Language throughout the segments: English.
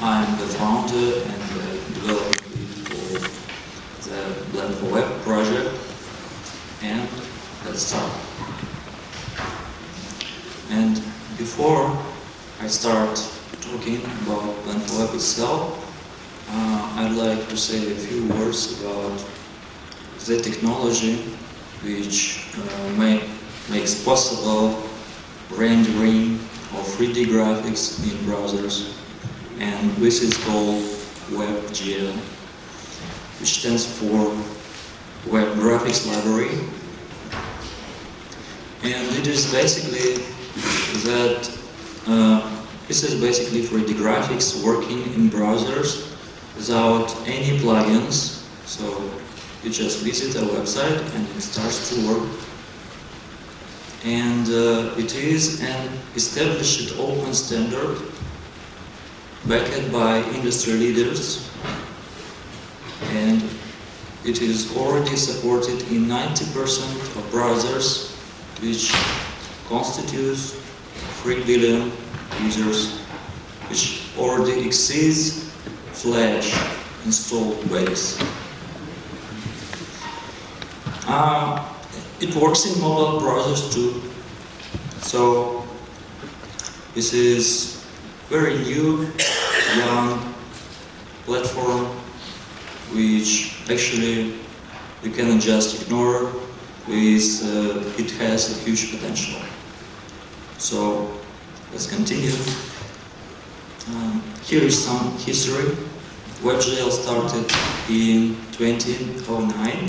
I'm the founder and the developer of the Blend4Web project, and let's start. And before I start talking about Blend4Web itself, I'd like to say a few words about the technology which makes possible rendering of 3D graphics in browsers, and this is called WebGL, which stands for Web Graphics Library. And it is basically that this is basically 3D graphics working in browsers without any plugins. So you just visit a website and it starts to work. And it is an established open standard backed by industry leaders, and it is already supported in 90% of browsers, which constitutes 3 billion users, which already exceeds Flash installed base. It works in mobile browsers too, so this is very new, young platform which actually you cannot just ignore. It has a huge potential. So let's continue. Here is some history. WebGL started in 2009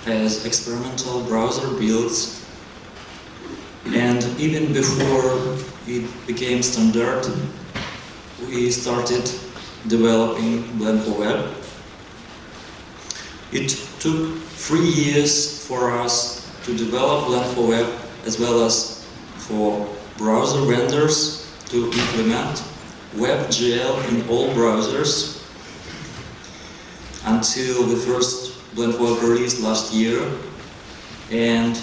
as experimental browser builds, and even before it became standard, we started developing Blend4Web. It took 3 years for us to develop Blend4Web, as well as for browser vendors to implement WebGL in all browsers, until the first Blend4Web released last year. And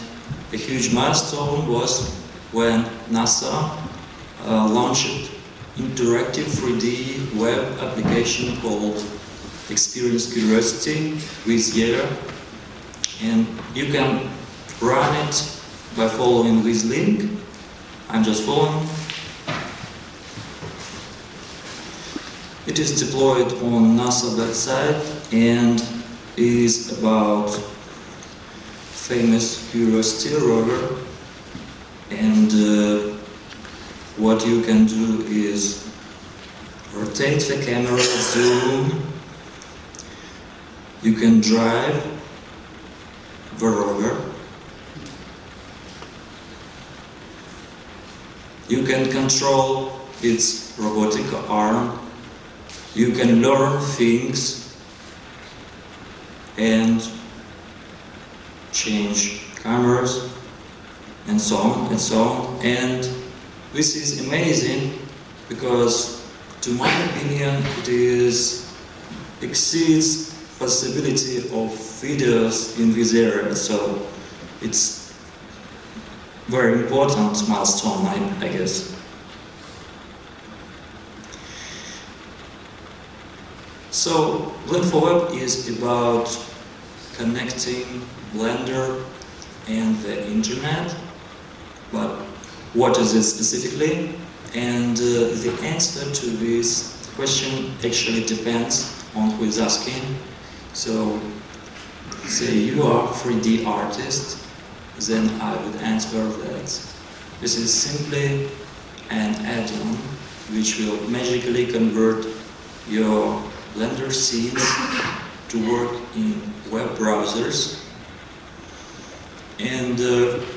a huge milestone was when NASA launched interactive 3D web application called Experience Curiosity this year, and you can run it by following this link. I'm just following. It is deployed on NASA website and is about famous Curiosity rover, and what you can do is rotate the camera, zoom, you can drive the rover, you can control its robotic arm, you can learn things and change cameras, and so on and so on. And this is amazing because, to my opinion, it exceeds possibility of videos in this area. So it's very important milestone, I guess. So Blend4Web is about connecting Blender and the internet, but what is it specifically? And the answer to this question actually depends on who is asking. So, say you are a 3D artist, then I would answer that this is simply an add-on which will magically convert your Blender scenes to work in web browsers. And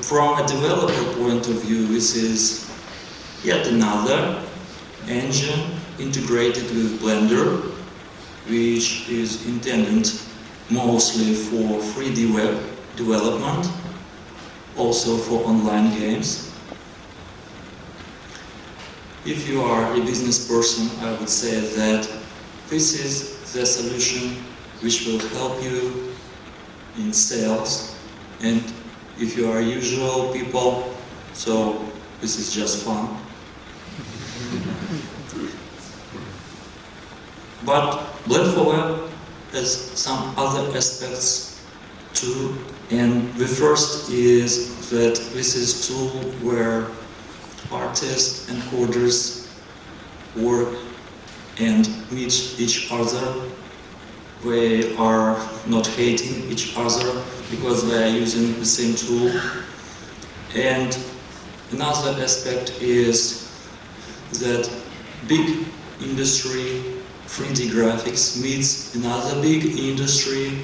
from a developer point of view, this is yet another engine integrated with Blender, which is intended mostly for 3D web development, also for online games. If you are a business person, I would say that this is the solution which will help you in sales, and if you are usual people, so this is just fun. But Blend4Web has some other aspects too, and the first is that this is a tool where artists and coders work and meet each other. They are not hating each other because they are using the same tool. And another aspect is that big industry 3D graphics meets another big industry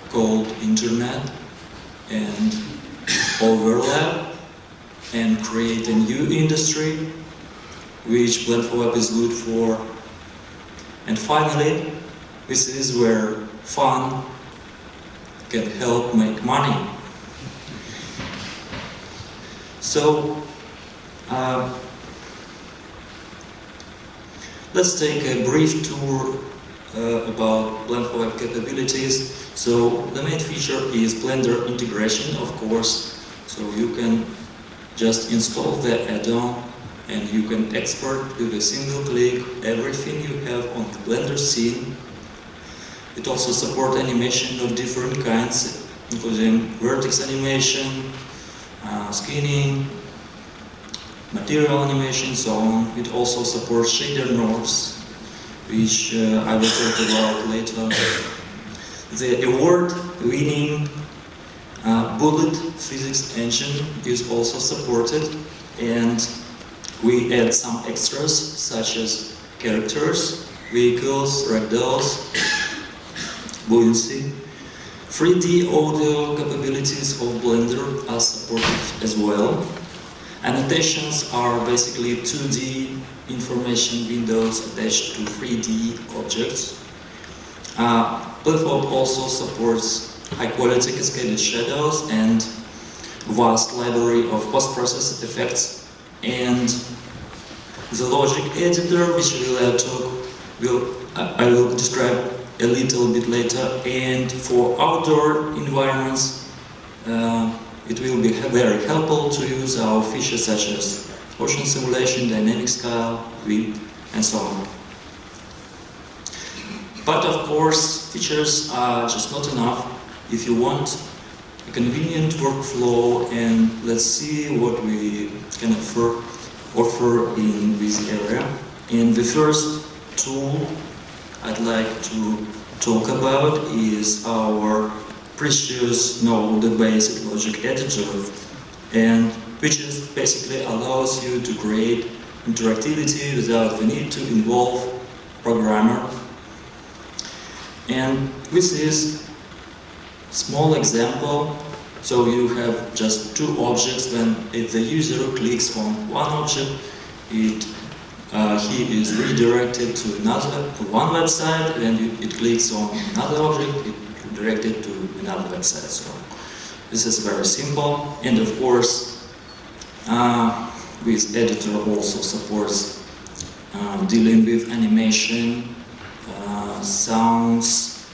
called internet and overlap and create a new industry which Blend4Web is good for. And finally, this is where fun can help make money. So, let's take a brief tour about Blend4Web capabilities. So, the main feature is Blender integration, of course. So you can just install the add-on and you can export with a single click everything you have on the Blender scene. It also supports animation of different kinds, including vertex animation, skinning, material animation, so on. It also supports shader nodes, which I will talk about later. The award-winning Bullet physics engine is also supported, and we add some extras such as characters, vehicles, ragdolls, buoyancy. 3D audio capabilities of Blender are supported as well. Annotations are basically 2D information windows attached to 3D objects. Blend4Web also supports high-quality cascaded shadows and vast library of post-process effects, and the logic editor, which I will describe a little bit later. And for outdoor environments, it will be very helpful to use our features such as ocean simulation, dynamic scale, width, and so on. But of course, features are just not enough. If you want a convenient workflow, and let's see what we can offer in this area. And the first tool I'd like to talk about is our precious node-based logic editor, and which is basically allows you to create interactivity without the need to involve programmer. And this is small example. So you have just two objects. When if the user clicks on one object, he is redirected to one website, and it clicks on another object, it redirected to another website. So this is very simple, and of course, this editor also supports dealing with animation, sounds,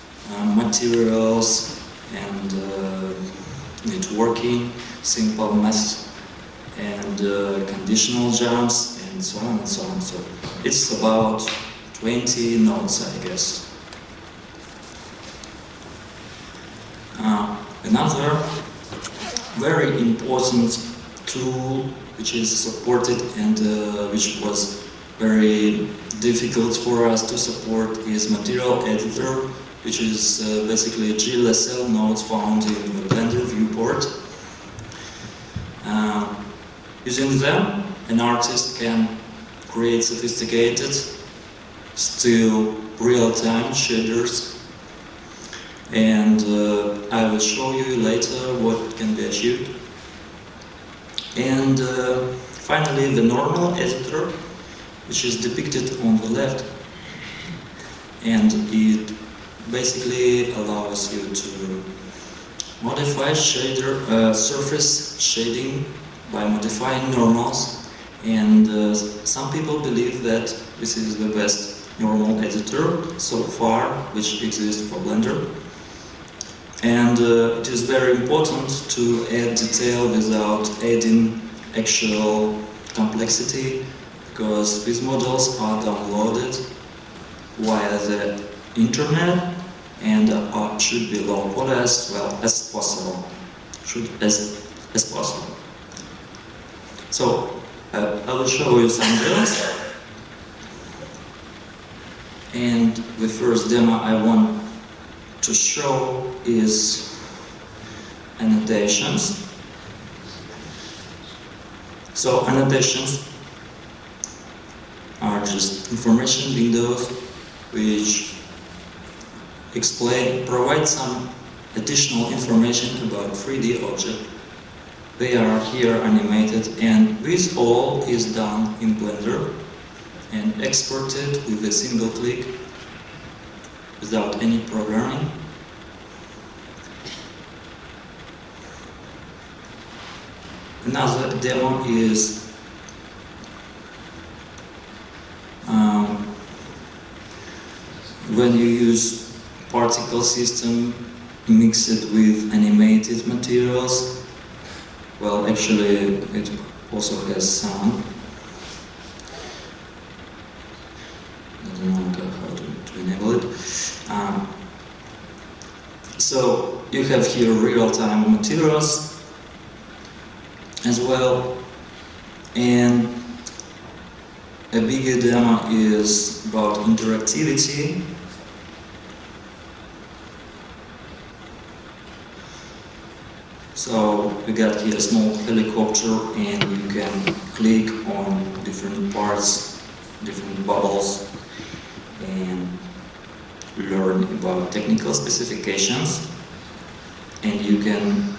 materials, and networking, simple math, and conditional jumps, and so on and so on. So it's about 20 nodes, I guess. Another very important tool which is supported and which was very difficult for us to support is material editor, which is basically GLSL nodes found in the Blender viewport. Using them, an artist can create sophisticated, still real-time shaders, and I will show you later what can be achieved. And finally, the normal editor, which is depicted on the left, and it basically allows you to modify surface shading by modifying normals, and some people believe that this is the best normal editor so far which exists for Blender. And it is very important to add detail without adding actual complexity, because these models are downloaded via the internet and should be local as well as possible. As possible. So I will show you some demos. And the first demo I want to show is annotations. So annotations are just information windows which provide some additional information about 3D object. They are here animated, and this all is done in Blender and exported with a single click without any programming. Another demo is when you use particle system, mix it with animated materials. Well, actually, it also has sound. I don't know how to enable it. So you have here real-time materials as well, and a bigger demo is about interactivity. So we got here a small helicopter, and you can click on different parts, different bubbles, and learn about technical specifications. And you can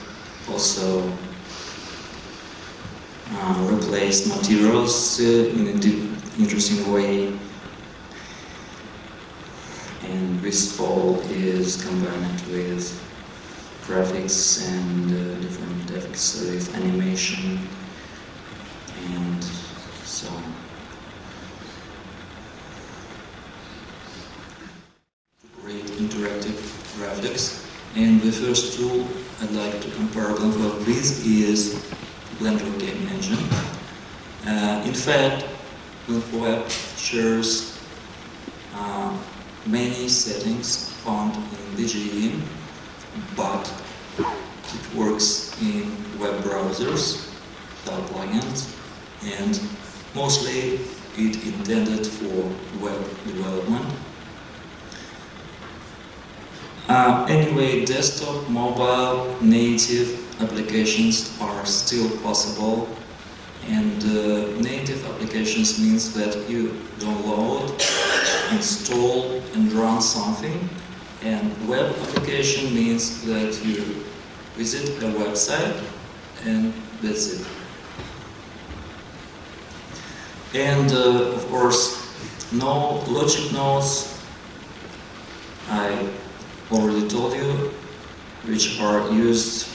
also replace materials in an interesting way. And this all is combined with graphics and different effects with animation and so on. Great interactive graphics. And the first tool I'd like to compare Blend4Web with is Blender Game Engine. In fact, Blend4Web shares many settings found in BGE, but it works in web browsers without plugins, and mostly it intended for web development. Anyway, desktop, mobile, native applications are still possible, and native applications means that you download, install and run something, and web application means that you visit a website and that's it. And of course, no logic nodes, I already told you, which are used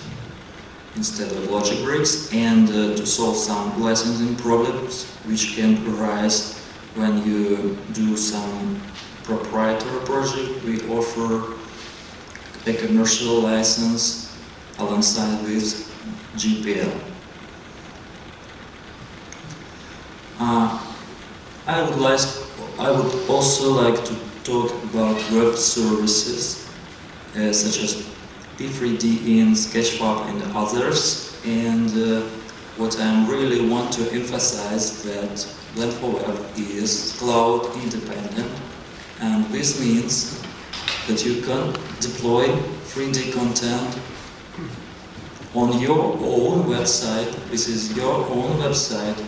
instead of logic bricks, and to solve some licensing problems which can arise when you do some proprietary project. We offer a commercial license alongside with GPL. I would also like to talk about web services such as P3D-in, Sketchfab and others, and what I really want to emphasize that Blend4Web is cloud independent, and this means that you can deploy 3D content on your own website. This is your own website.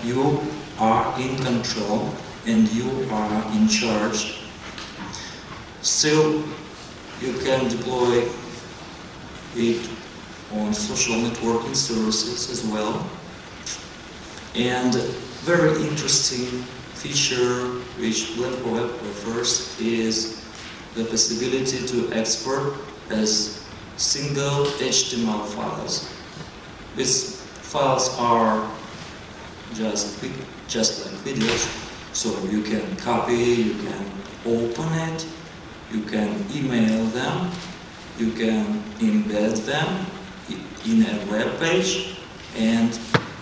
You are in control and you are in charge. Still, you can deploy it on social networking services as well. And very interesting feature which Blend4Web offers is the possibility to export as single HTML files. These files are just like videos, so you can copy, you can open it, you can email them, you can embed them in a web page, and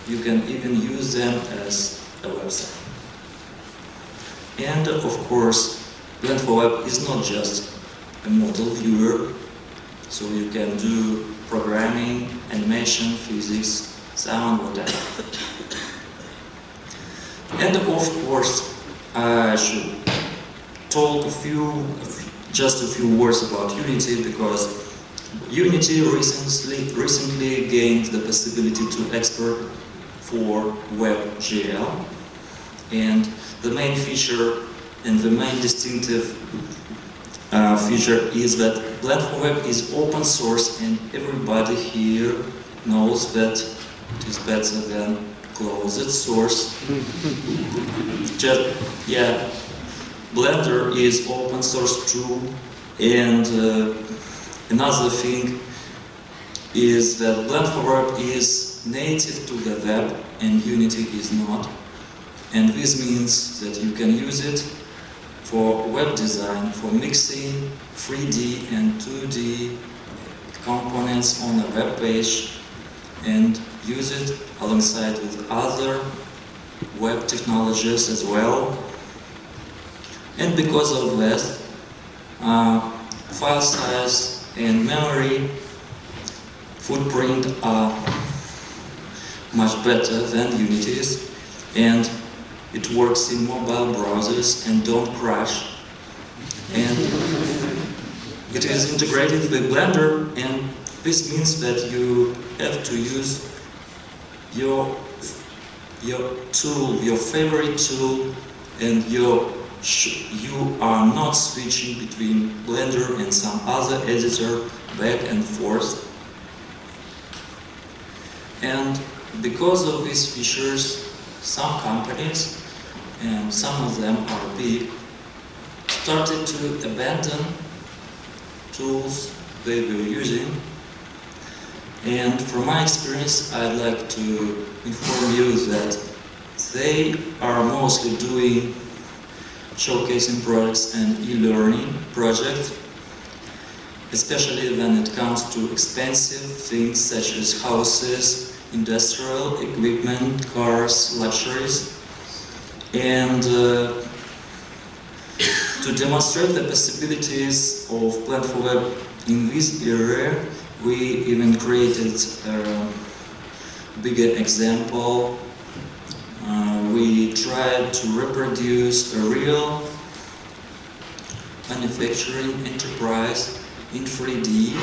you can even use them as a website. And of course, Blend4Web is not just a model viewer, so you can do programming, animation, physics, sound, whatever. And of course, I should talk just a few words about Unity, because Unity recently gained the possibility to export for WebGL, and the main feature and the main distinctive feature is that Blend4Web is open source, and everybody here knows that it is better than closed source. Blender is open source too, and another thing is that Blend4Web is native to the web and Unity is not, and this means that you can use it for web design, for mixing 3D and 2D components on a web page, and use it alongside with other web technologies as well. And because of that, file size and memory footprint are much better than Unity's, and it works in mobile browsers and don't crash. And it is integrated with Blender, and this means that you have to use your tool, your favorite tool, and you are not switching between Blender and some other editor back and forth. And because of these features, some companies, and some of them are big, started to abandon tools they were using. And from my experience, I'd like to inform you that they are mostly doing showcasing products and e-learning projects, especially when it comes to expensive things such as houses, industrial equipment, cars, luxuries. And to demonstrate the possibilities of Blend4Web in this area, we even created a bigger example. We tried to reproduce a real manufacturing enterprise in 3D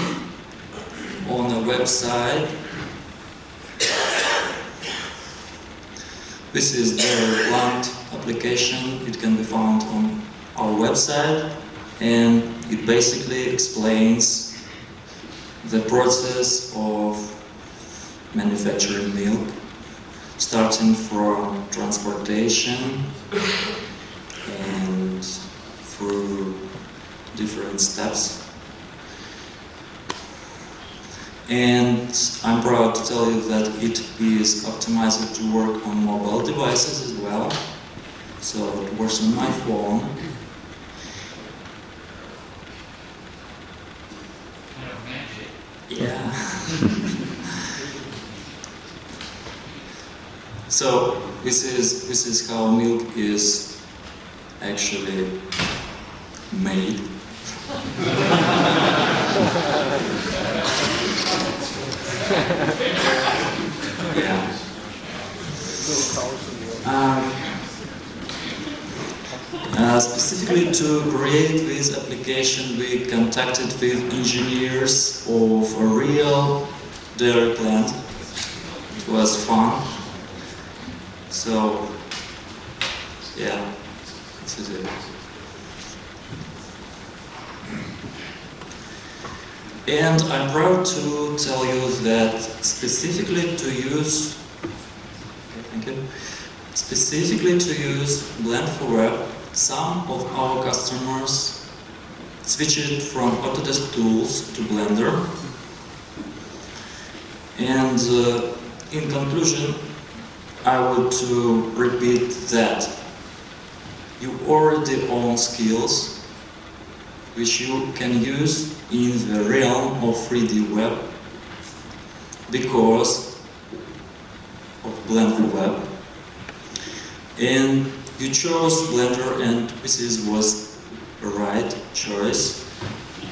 on a website. This is the plant application. It can be found on our website, and it basically explains the process of manufacturing milk, starting from transportation and through different steps. And I'm proud to tell you that it is optimized to work on mobile devices as well. So it works on my phone. Yeah. So this is how milk is actually made. Yeah. Specifically to create this application, we contacted with engineers of a real dairy plant. It was fun. So, yeah, this is it. And I'm proud to tell you that specifically to use Blend4Web, some of our customers switched from Autodesk tools to Blender. And in conclusion, I would repeat that you already own skills which you can use in the realm of 3D web because of Blend4Web. And you chose Blender, and this was the right choice.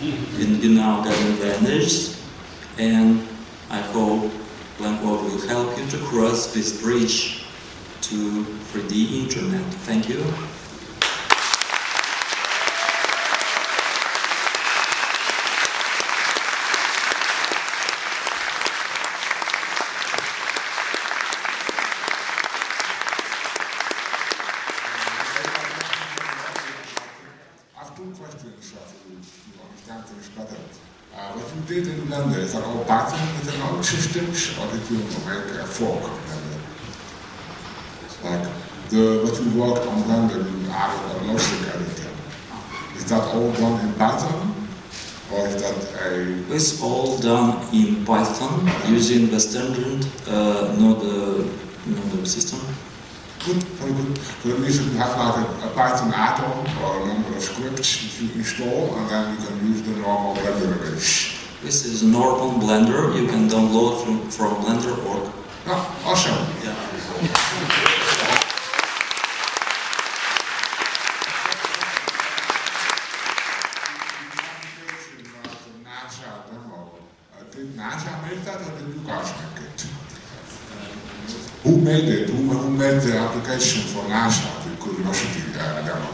And you now got advantage, and I hope Blend4Web will help you to cross this bridge to 3D internet. Thank you. What you did in Blender, is that all Python with another systems, or did you make a fork of Blender? Like what you worked on Blender, you added a logic editor. Is that all done in Python, or is that a? It's all done in Python using the standard node system. Good, very good. So that means you have like a Python add-on or a number of scripts that you install, and then you can use the normal Blender base. This is normal Blender. You can download from Blender.org. Oh, awesome. Yeah. The NASA demo. Did NASA make that, or did you guys make it? Who made it? Who made the application for NASA, the Curiosity demo?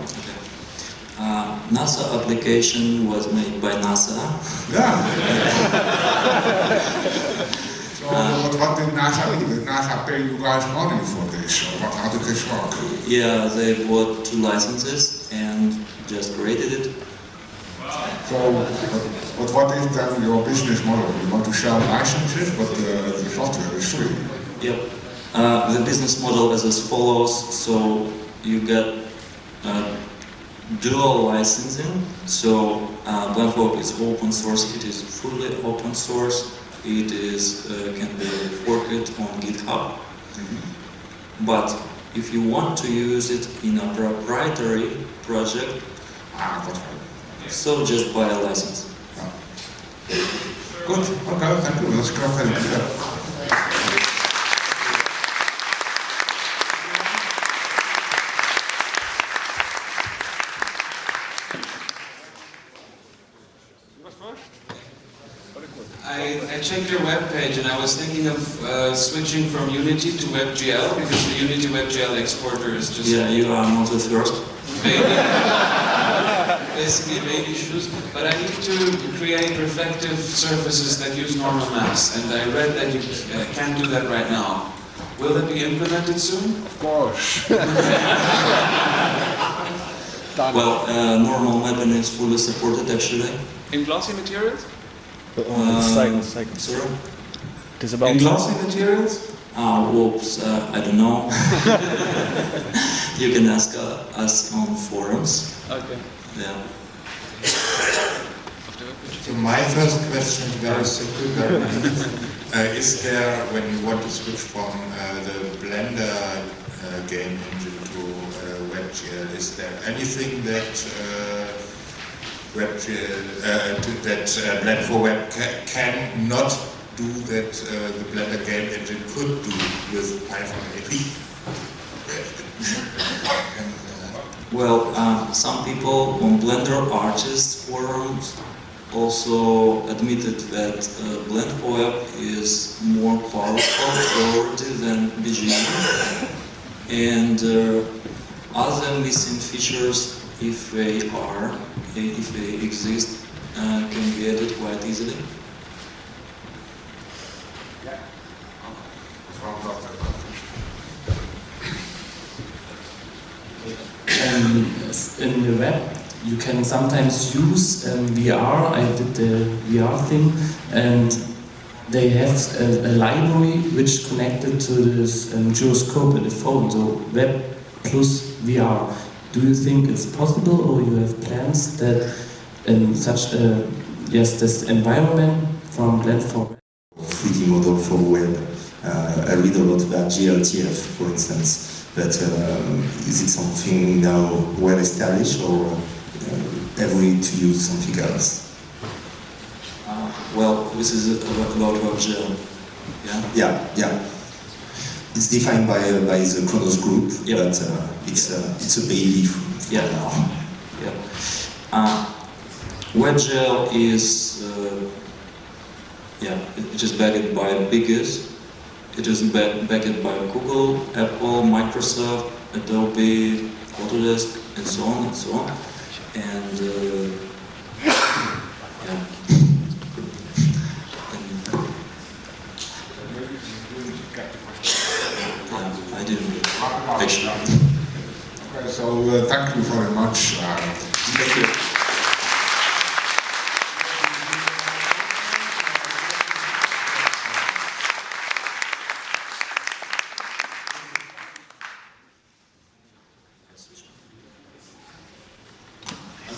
NASA application was made by NASA. Yeah. So what did NASA do? Did NASA pay you guys money for this? Or how did this work? Yeah, they bought 2 licenses and just created it. So, but what is then your business model? You want to sell licenses, but the software is free. Yep. The business model is as follows. So you get dual licensing. So Blend4Web is open source. It is fully open source. It is can be forked on GitHub. Mm-hmm. But if you want to use it in a proprietary project, so just buy a license. Good. Okay. Thank you. That's very clear. I checked your webpage and I was thinking of switching from Unity to WebGL because the Unity WebGL exporter is just... Yeah, you are not the first. Basically baby shoes, but I need to create reflective surfaces that use normal maps, and I read that you can't do that right now. Will that be implemented soon? Of course. Well, normal mapping is fully supported actually. In glossy materials? Sorry? It is about in glossy materials? Whoops, I don't know. You can ask us on forums. Okay. Yeah. So my first question is very simple, very nice. Is there, when you want to switch from the Blender game engine to WebGL, is there anything that Blend4Web cannot do that the Blender game engine could do with Python AP? Well, some people on Blender artist forums also admitted that Blend4Web is more powerful already than BGM, and other missing features, if they exist, can be added quite easily. in the web, you can sometimes use VR. I did the VR thing, and they have a library which connected to this gyroscope in the phone, so web plus VR. Do you think it's possible, or you have plans that in such a this environment from Blend4Web? 3D model for web. I read a lot about GLTF, for instance. But is it something now well established, or have we need to use something else? Well, this is about WebGL. Yeah. Yeah. It's defined by the Chronos group, Yep. but it's a baby for Yeah. now. Yeah. WebGL is it is backed by Biggest. It is backed by Google, Apple, Microsoft, Adobe, Autodesk, and so on and so on. And I didn't actually. Okay, so thank you very much. Thank you.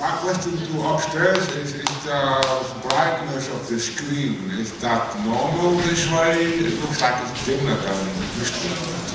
My question to upstairs is the brightness of the screen, is that normal this way? It looks like it's dimmer than it used to.